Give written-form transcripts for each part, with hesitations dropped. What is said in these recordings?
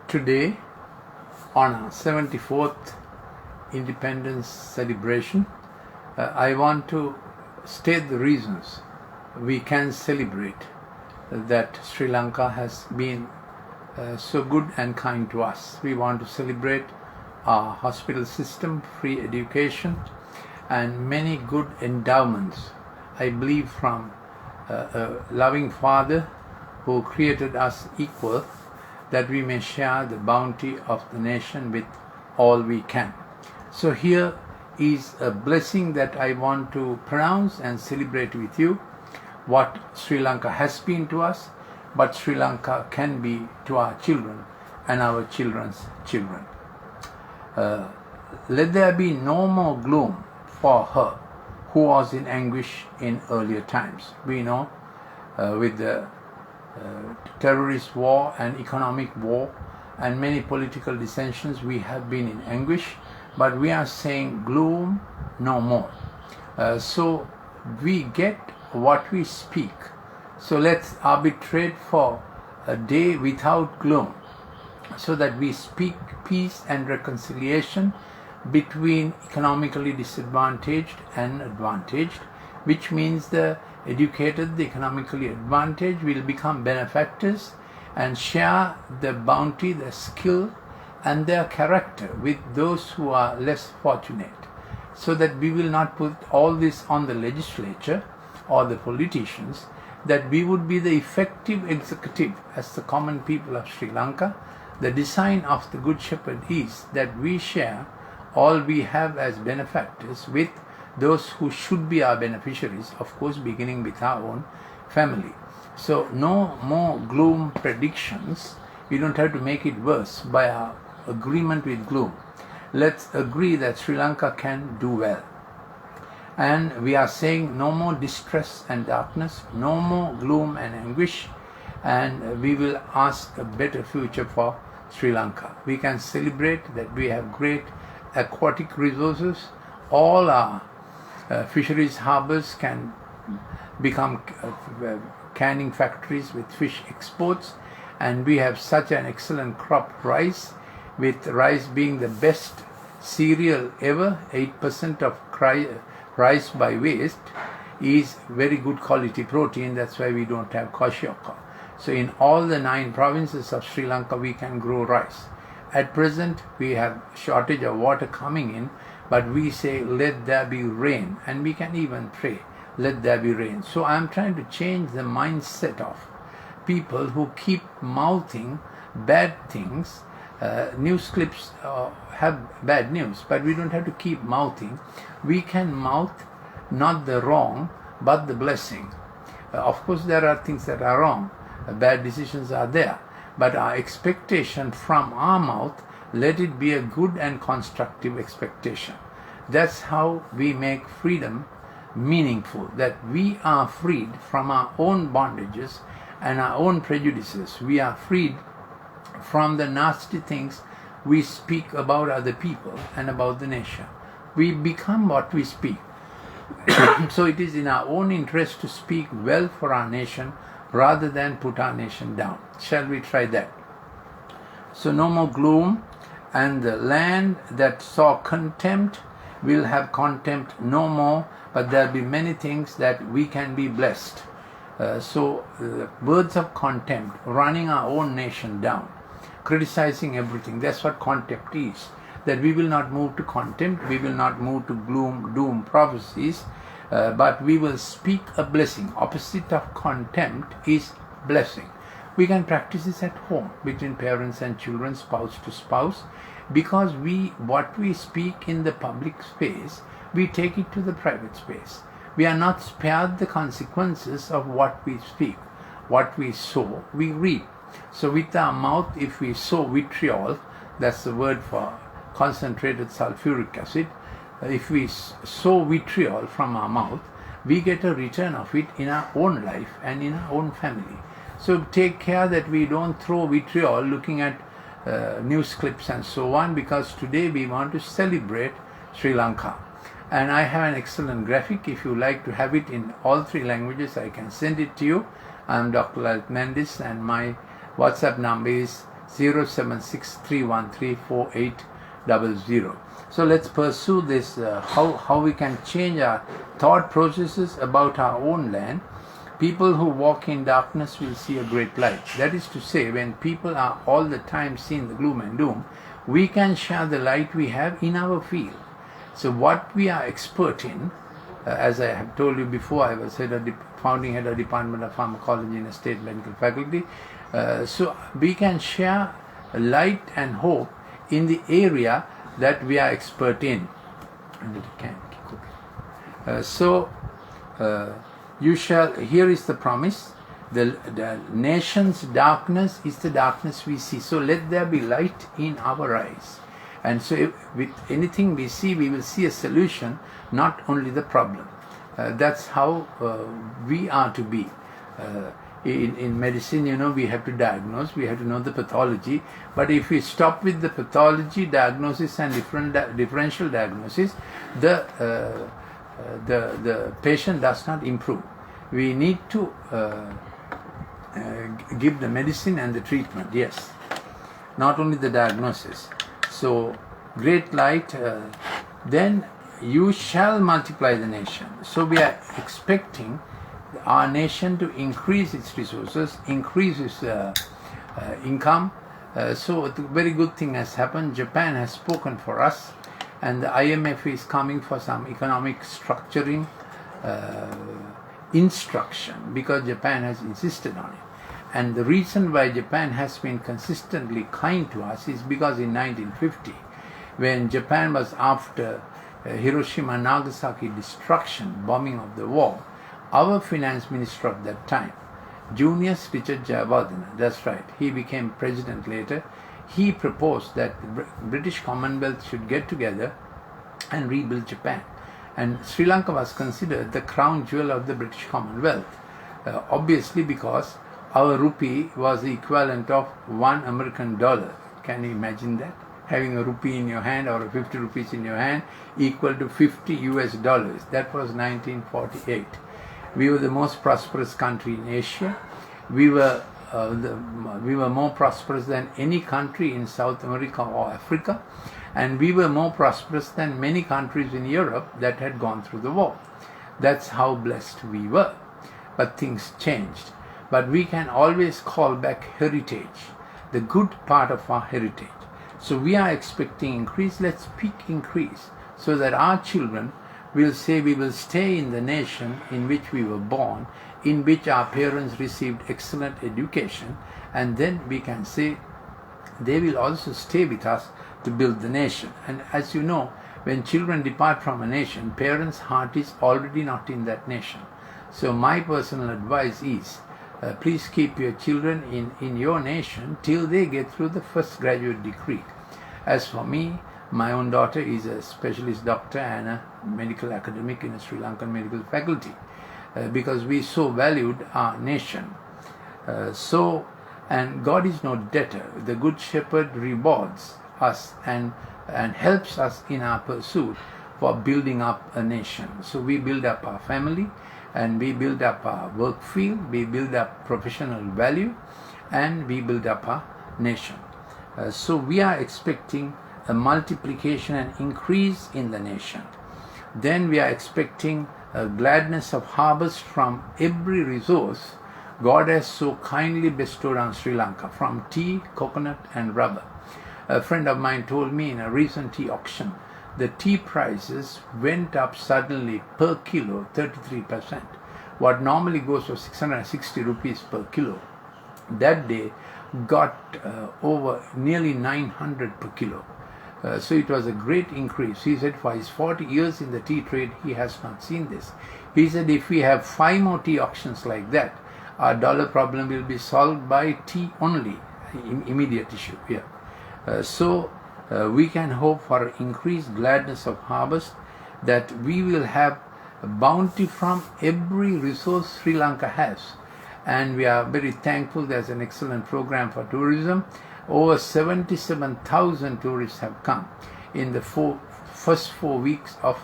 Today, on our 74th independence celebration, I want to state the reasons we can celebrate that Sri Lanka has been so good and kind to us. We want to celebrate our hospital system, free education, and many good endowments, I believe, from a loving Father who created us equal, that we may share the bounty of the nation with all we can. So here is a blessing that I want to pronounce and celebrate with you, what Sri Lanka has been to us, but Sri Lanka can be to our children and our children's children. Let there be no more gloom for her who was in anguish in earlier times. We know with the terrorist war and economic war and many political dissensions, we have been in anguish, but we are saying gloom no more. So we get what we speak. So let's arbitrate for a day without gloom, so that we speak peace and reconciliation between economically disadvantaged and advantaged, which means the educated, the economically advantaged, will become benefactors and share the bounty, the skill and their character with those who are less fortunate, so that we will not put all this on the legislature or the politicians, that we would be the effective executive as the common people of Sri Lanka. The design of the Good Shepherd is that we share all we have as benefactors with those who should be our beneficiaries, of course beginning with our own family. So no more gloom predictions. We don't have to make it worse by our agreement with gloom. Let's agree that Sri Lanka can do well. And we are saying no more distress and darkness, no more gloom and anguish, and we will ask a better future for Sri Lanka. We can celebrate that we have great aquatic resources. All our fisheries harbors can become canning factories with fish exports, and we have such an excellent crop rice, with rice being the best cereal ever. 8% of rice by waste is very good quality protein. That's why we don't have kwashiorkor. So in all the 9 provinces of Sri Lanka we can grow rice. At present we have shortage of water coming in, but we say let there be rain, and we can even pray let there be rain. So I am trying to change the mindset of people who keep mouthing bad things. News clips have bad news, but we don't have to keep mouthing. We can mouth not the wrong but the blessing. Of course there are things that are wrong, bad decisions are there, but our expectation from our mouth, let it be a good and constructive expectation. That's how we make freedom meaningful, that we are freed from our own bondages and our own prejudices. We are freed from the nasty things we speak about other people and about the nation. We become what we speak. So it is in our own interest to speak well for our nation rather than put our nation down. Shall we try that? So no more gloom, and the land that saw contempt will have contempt no more, but there will be many things that we can be blessed. So words of contempt, running our own nation down, criticizing everything, that's what contempt is. That we will not move to contempt, we will not move to gloom, doom prophecies, but we will speak a blessing. Opposite of contempt is blessing. We can practice this at home between parents and children, spouse to spouse, because what we speak in the public space, we take it to the private space. We are not spared the consequences of what we speak. What we sow, we reap. So with our mouth, if we sow vitriol, that's the word for concentrated sulfuric acid, if we sow vitriol from our mouth, we get a return of it in our own life and in our own family. So take care that we don't throw vitriol looking at news clips and so on, because today we want to celebrate Sri Lanka. And I have an excellent graphic. If you like to have it in all 3 languages, I can send it to you. I am Dr. Lalith Mendis, and my WhatsApp number is 0763134800. So let's pursue this, how we can change our thought processes about our own land. People who walk in darkness will see a great light. That is to say, when people are all the time seeing the gloom and doom, we can share the light we have in our field. So what we are expert in, as I have told you before, I was founding head of Department of Pharmacology in a state medical faculty. So we can share light and hope in the area that we are expert in. Here is the promise. The nation's darkness is the darkness we see. So let there be light in our eyes. And so with anything we see, we will see a solution, not only the problem. That's how we are to be. In medicine, we have to diagnose, we have to know the pathology. But if we stop with the pathology, diagnosis and differential diagnosis, the patient does not improve. We need to give the medicine and the treatment, yes, not only the diagnosis. So, great light, then you shall multiply the nation. So we are expecting our nation to increase its resources, increase its income. So a very good thing has happened. Japan has spoken for us, and the IMF is coming for some economic structuring instruction, because Japan has insisted on it. And the reason why Japan has been consistently kind to us is because in 1950, when Japan was after Hiroshima and Nagasaki destruction, bombing of the war, our finance minister at that time, Junius Richard Jayawardena, that's right, he became president later, he proposed that the British Commonwealth should get together and rebuild Japan. And Sri Lanka was considered the crown jewel of the British Commonwealth, obviously because our rupee was the equivalent of $1 American. Can you imagine that? Having a rupee in your hand or 50 rupees in your hand equal to $50 US. That was 1948. We were the most prosperous country in Asia. We were more prosperous than any country in South America or Africa, and we were more prosperous than many countries in Europe that had gone through the war. That's how blessed we were. But things changed. But we can always call back heritage, the good part of our heritage. So we are expecting increase. Let's speak increase, so that our children will say we will stay in the nation in which we were born, in which our parents received excellent education, and then we can say they will also stay with us to build the nation. And as you know, when children depart from a nation, parents' heart is already not in that nation. So my personal advice is, please keep your children in your nation till they get through the first graduate degree. As for me, my own daughter is a specialist doctor and a medical academic in a Sri Lankan medical faculty, because we so valued our nation. And God is no debtor. The Good Shepherd rewards us and helps us in our pursuit for building up a nation. So we build up our family, and we build up our work field, we build up professional value, and we build up our nation. So we are expecting a multiplication and increase in the nation. Then we are expecting a gladness of harvest from every resource God has so kindly bestowed on Sri Lanka, from tea, coconut and rubber. A friend of mine told me in a recent tea auction, the tea prices went up suddenly per kilo 33%. What normally goes for 660 rupees per kilo, that day got over nearly 900 per kilo. So it was a great increase. He said for his 40 years in the tea trade, he has not seen this. He said if we have 5 more tea auctions like that, our dollar problem will be solved by tea only, immediate issue. So we can hope for increased gladness of harvest, that we will have a bounty from every resource Sri Lanka has. And we are very thankful. There's an excellent program for tourism. Over 77,000 tourists have come in the first 4 weeks of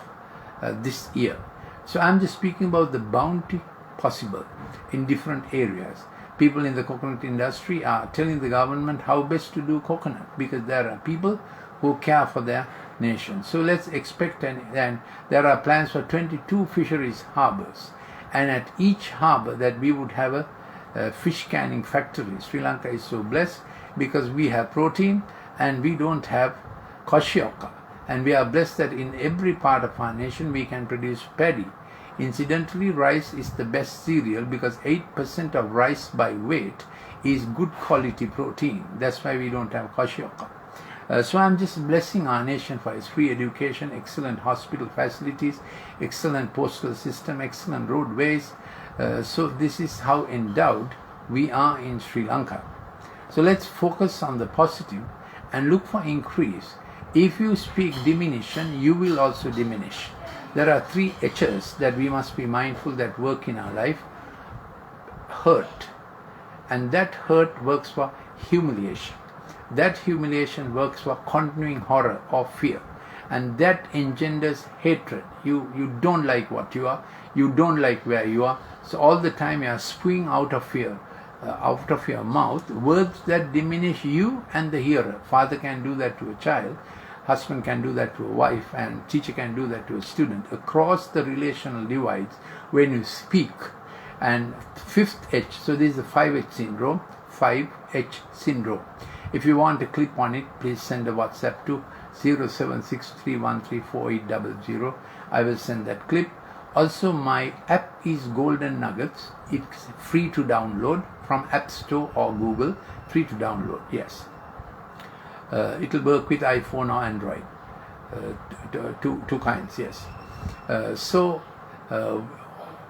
this year. So I'm just speaking about the bounty possible in different areas. People in the coconut industry are telling the government how best to do coconut, because there are people who care for their nation. So let's expect, and there are plans for 22 fisheries harbors, and at each harbor that we would have a fish canning factory. Sri Lanka is so blessed because we have protein and we don't have koshioka, and we are blessed that in every part of our nation we can produce paddy. Incidentally, rice is the best cereal because 8% of rice by weight is good quality protein. That's why we don't have koshioka. So I'm just blessing our nation for its free education, excellent hospital facilities, excellent postal system, excellent roadways. So this is how endowed we are in Sri Lanka. So let's focus on the positive and look for increase. If you speak diminution, you will also diminish. There are 3 H's that we must be mindful that work in our life. Hurt. And that hurt works for humiliation. That humiliation works for continuing horror or fear. And that engenders hatred. You don't like what you are. You don't like where you are. So all the time you are spewing out of fear, out of your mouth, words that diminish you and the hearer. Father can do that to a child. Husband can do that to a wife, and teacher can do that to a student. Across the relational divides, when you speak. And 5th H, so this is the 5H syndrome, 5H syndrome. If you want a clip on it, please send a WhatsApp to 0763134800. I will send that clip. Also, my app is Golden Nuggets. It's free to download from App Store or Google. Free to download, yes. It will work with iPhone or Android. Two kinds, yes.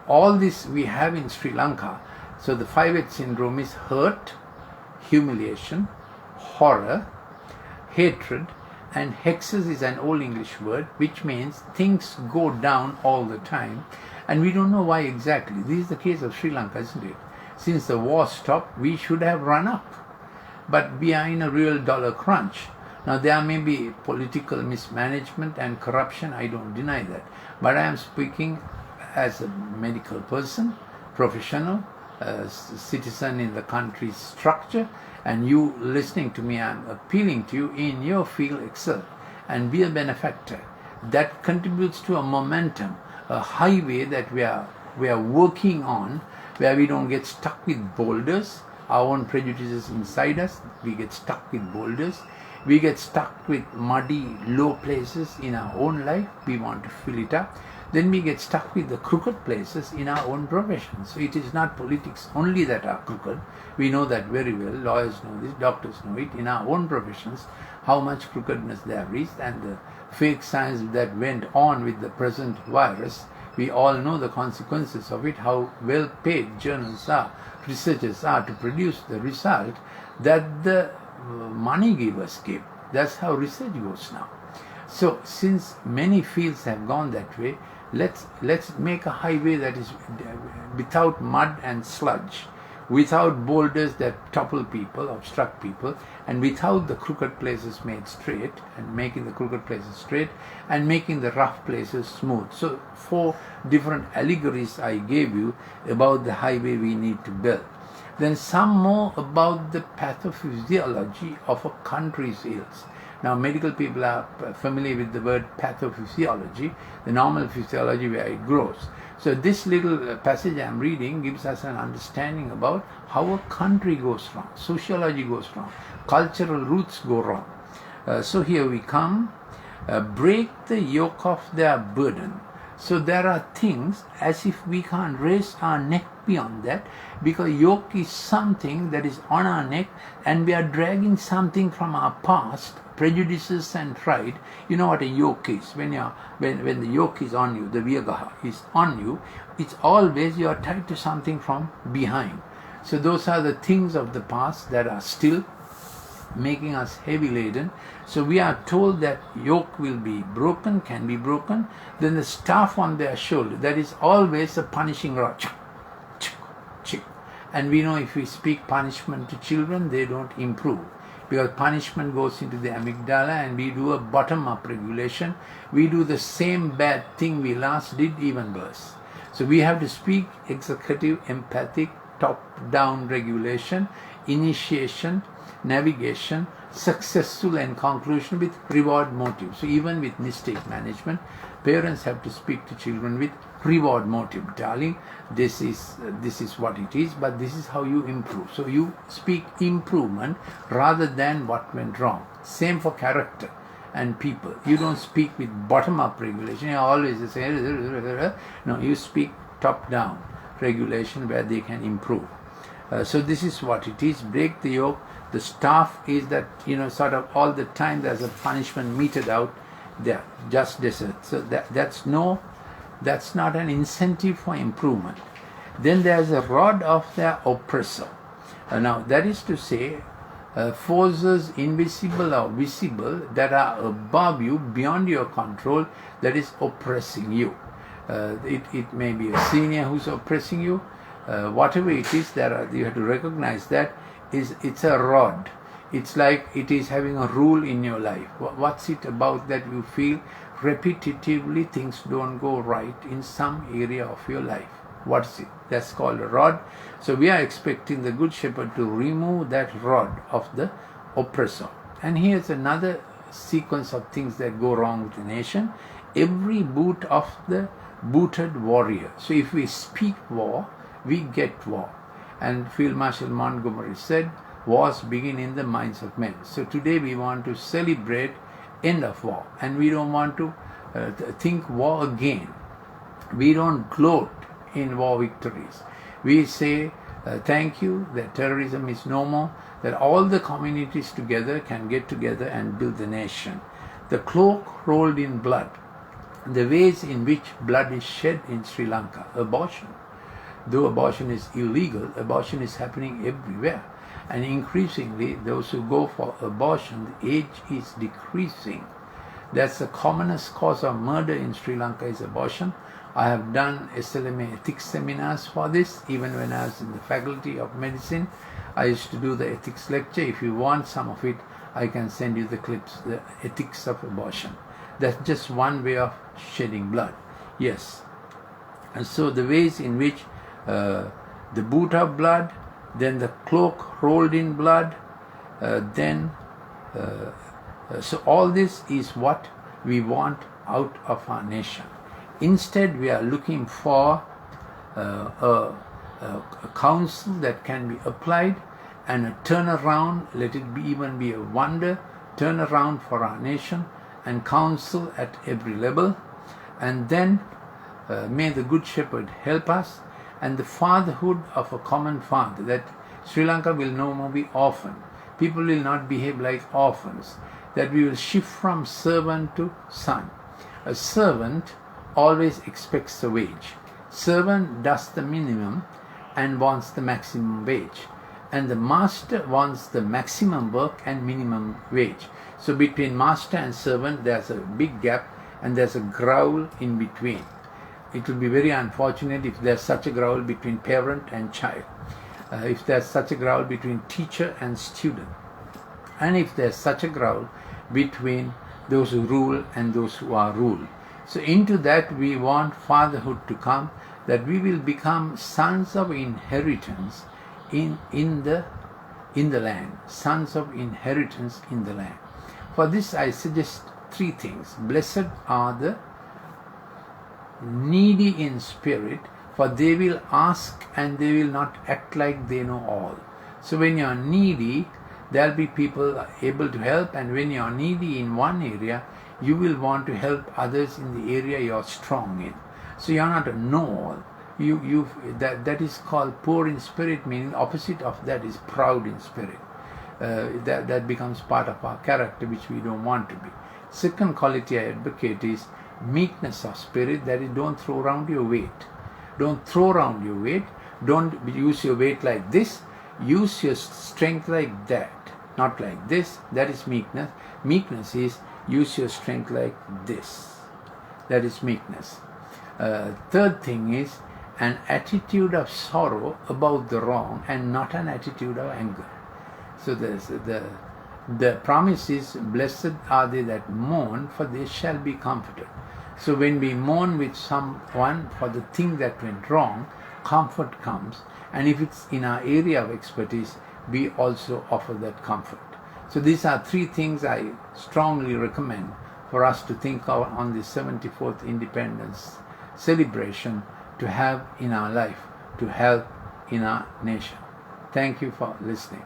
All this we have in Sri Lanka. So the 5H syndrome is hurt, humiliation, horror, hatred, and hexes is an old English word which means things go down all the time, and we don't know why exactly. This is the case of Sri Lanka, isn't it? Since the war stopped, we should have run up, but we are in a real dollar crunch. Now there may be political mismanagement and corruption, I don't deny that, but I am speaking as a medical person, professional, citizen in the country's structure, and you listening to me, I am appealing to you in your field, excel and be a benefactor. That contributes to a momentum, a highway that we are working on, where we don't get stuck with boulders, our own prejudices inside us. We get stuck with boulders. We get stuck with muddy, low places in our own life. We want to fill it up. Then we get stuck with the crooked places in our own profession. So it is not politics only that are crooked. We know that very well. Lawyers know this, doctors know it. In our own professions, how much crookedness there is, and the fake science that went on with the present virus. We all know the consequences of it, how well paid journals are, researchers are to produce the result that the money givers give. That's how research goes now. So since many fields have gone that way, let's make a highway that is without mud and sludge, without boulders that topple people, obstruct people, and without the crooked places made straight, and making the crooked places straight and making the rough places smooth. So 4 different allegories I gave you about the highway we need to build. Then some more about the pathophysiology of a country's ills. Now medical people are familiar with the word pathophysiology, the normal physiology where it grows. So this little passage I am reading gives us an understanding about how a country goes wrong, sociology goes wrong, cultural roots go wrong. So here we come, break the yoke of their burden. So there are things as if we can't raise our neck beyond that, because yoke is something that is on our neck and we are dragging something from our past, prejudices and pride. You know what a yoke is. When the yoke is on you, the virgaha is on you, it's always you are tied to something from behind. So those are the things of the past that are still making us heavy laden. So we are told that yoke will be broken, can be broken. Then the staff on their shoulder, that is always a punishing rod. And we know if we speak punishment to children, they don't improve, because punishment goes into the amygdala and we do a bottom-up regulation. We do the same bad thing we last did, even worse. So we have to speak executive, empathic, top-down regulation, initiation, navigation, successful and conclusion with reward motive. So even with mistake management, parents have to speak to children with reward motive. Darling, this is what it is, but this is how you improve. So you speak improvement rather than what went wrong. Same for character and people. You don't speak with bottom-up regulation. You always say, no, you speak top-down regulation where they can improve. So this is what it is. Break the yoke. The staff is that, sort of all the time there's a punishment meted out there, just desert. So that's not an incentive for improvement. Then there's a rod of their oppressor. Now that is to say, forces invisible or visible that are above you, beyond your control, that is oppressing you. It may be a senior who's oppressing you. Whatever it is, you have to recognize that it's a rod. It's like it is having a rule in your life. What's it about that you feel repetitively things don't go right in some area of your life? What's it? That's called a rod. So we are expecting the Good Shepherd to remove that rod of the oppressor. And here's another sequence of things that go wrong with the nation. Every boot of the booted warrior. So if we speak war, we get war. And Field Marshal Montgomery said, wars begin in the minds of men. So today we want to celebrate end of war, and we don't want to think war again. We don't gloat in war victories. We say thank you that terrorism is no more, that all the communities together can get together and build the nation. The cloak rolled in blood, the ways in which blood is shed in Sri Lanka. Abortion. Though abortion is illegal, abortion is happening everywhere. And increasingly, those who go for abortion, the age is decreasing. That's the commonest cause of murder in Sri Lanka is abortion. I have done SLMA ethics seminars for this. Even when I was in the faculty of medicine, I used to do the ethics lecture. If you want some of it, I can send you the clips, the ethics of abortion. That's just one way of shedding blood. Yes. And so the ways in which the boot of blood, then the cloak rolled in blood, so all this is what we want out of our nation. Instead, we are looking for a counsel that can be applied and a turnaround, let it even be a wonder, turnaround for our nation and counsel at every level. And then may the Good Shepherd help us, and the fatherhood of a common father, that Sri Lanka will no more be orphan. People will not behave like orphans, that we will shift from servant to son. A servant always expects a wage. Servant does the minimum and wants the maximum wage. And the master wants the maximum work and minimum wage. So between master and servant, there's a big gap and there's a growl in between. It will be very unfortunate if there's such a growl between parent and child. If there's such a growl between teacher and student. And if there's such a growl between those who rule and those who are ruled. So into that we want fatherhood to come, that we will become sons of inheritance in the land. Sons of inheritance in the land. For this I suggest three things. Blessed are the needy in spirit, for they will ask and they will not act like they know all. So when you are needy, there will be people able to help, and when you are needy in one area, you will want to help others in the area you are strong in. So you are not a know-all. That is called poor in spirit, meaning opposite of that is proud in spirit. That becomes part of our character, which we don't want to be. Second quality I advocate is meekness of spirit, that is, don't throw around your weight. Don't throw around your weight. Don't use your weight like this. Use your strength like that, not like this. That is meekness. Meekness is use your strength like this. That is meekness. Third thing is an attitude of sorrow about the wrong and not an attitude of anger. So the promise is, blessed are they that mourn, for they shall be comforted. So when we mourn with someone for the thing that went wrong, comfort comes, and if it's in our area of expertise, we also offer that comfort. So these are three things I strongly recommend for us to think of on the 74th independence celebration, to have in our life, to help in our nation. Thank you for listening.